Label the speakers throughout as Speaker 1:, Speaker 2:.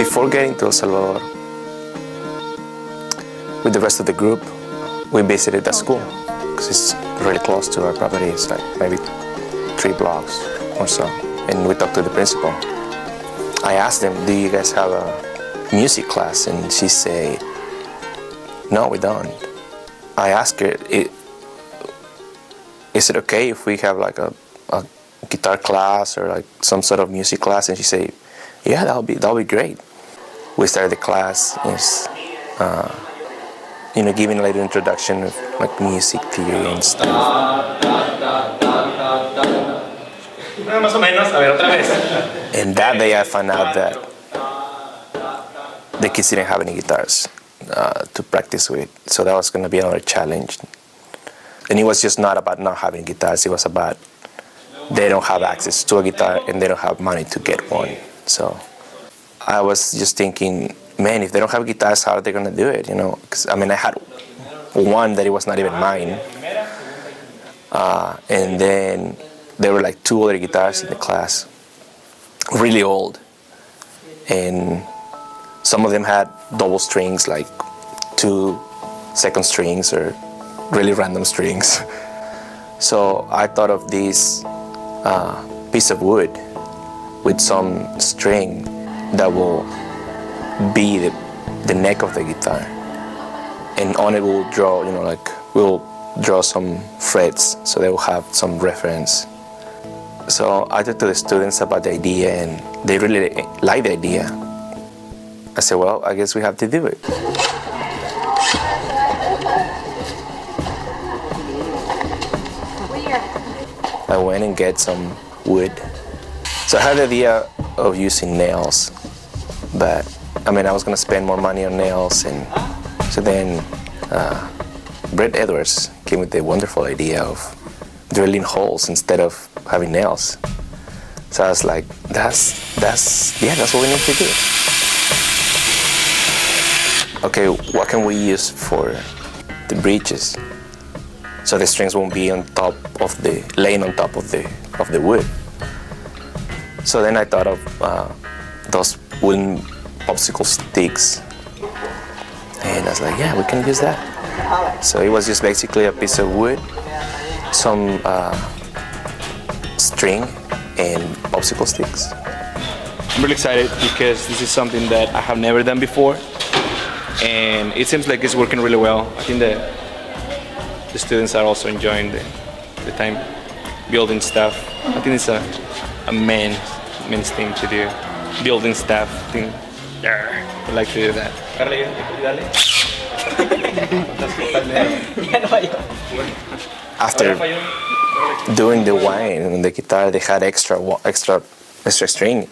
Speaker 1: before getting to El Salvador, with the rest of the group, we visited the school because it's really close to our property. It's like maybe 3 blocks or so. And we talked to the principal. I asked them, do you guys have a music class? And she said, no, we don't. I asked her, is it okay if we have like a guitar class or like some sort of music class? And she said, yeah, that'll be great. We started the class, giving a little introduction of like music theory and stuff. And that day I found out that the kids didn't have any guitars to practice with, so that was going to be another challenge. And it was just not about not having guitars, it was about they don't have access to a guitar and they don't have money to get one. So I was just thinking, man, if they don't have guitars, how are they going to do it, Because, I had one that it was not even mine. And then there were like 2 other guitars in the class, really old. And some of them had double strings, like 2 second strings or really random strings. So I thought of this piece of wood with some string that will be the neck of the guitar, and on it we'll draw, we'll draw some frets so they will have some reference. So I talked to the students about the idea and they really liked the idea. I said, well, I guess we have to do it. I went and get some wood. So I had the idea of using nails, but I was going to spend more money on nails, and so then Brett Edwards came with the wonderful idea of drilling holes instead of having nails. So I was like, that's what we need to do. Okay, what can we use for the bridges so the strings won't be laying on top of the wood? So then I thought of those wooden popsicle sticks, and I was like, yeah, we can use that. So it was just basically a piece of wood, some string, and popsicle sticks.
Speaker 2: I'm really excited because this is something that I have never done before, and it seems like it's working really well. I think the students are also enjoying the time building stuff. I think it's a men's thing to do, building stuff. I think I like to do that.
Speaker 1: After doing the wine and the guitar, they had extra string,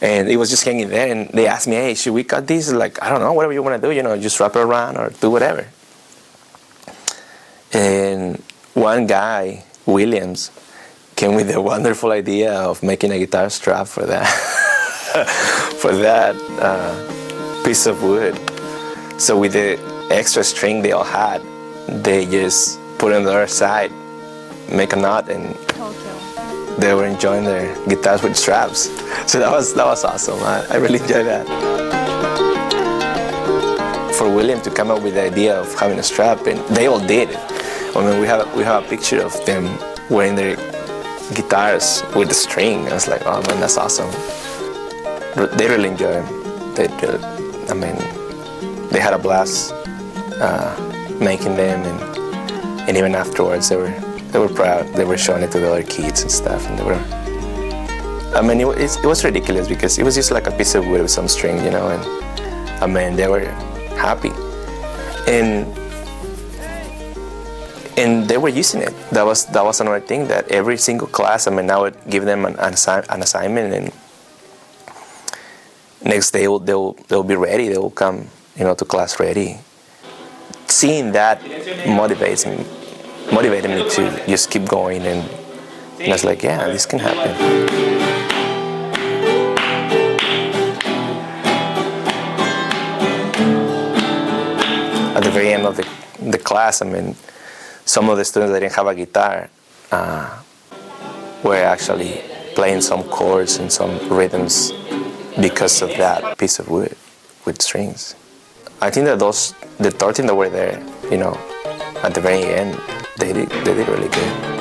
Speaker 1: and it was just hanging there. And they asked me, "Hey, should we cut this?" Like, I don't know, whatever you want to do, just wrap it around or do whatever. And one guy, Williams, came with the wonderful idea of making a guitar strap for that piece of wood. So with the extra string they all had, they just put it on the other side, make a knot, and they were enjoying their guitars with straps. So that was awesome. I really enjoyed that. For William to come up with the idea of having a strap, and they all did. We have a picture of them wearing their guitars with the string. I was like, oh man, that's awesome. They really enjoyed it. They had a blast making them, and even afterwards they were proud. They were showing it to the other kids and stuff, and they were. It was ridiculous because it was just like a piece of wood with some string, and they were happy, and they were using it. That was another thing, that every single class, I would give them an assignment, and next day they'll be ready. They will come, to class ready. Seeing that motivated me to just keep going, and I was like, yeah, this can happen. At the very end of the class, some of the students that didn't have a guitar were actually playing some chords and some rhythms because of that piece of wood with strings. I think that the 13 that were there, at the very end, they did really good.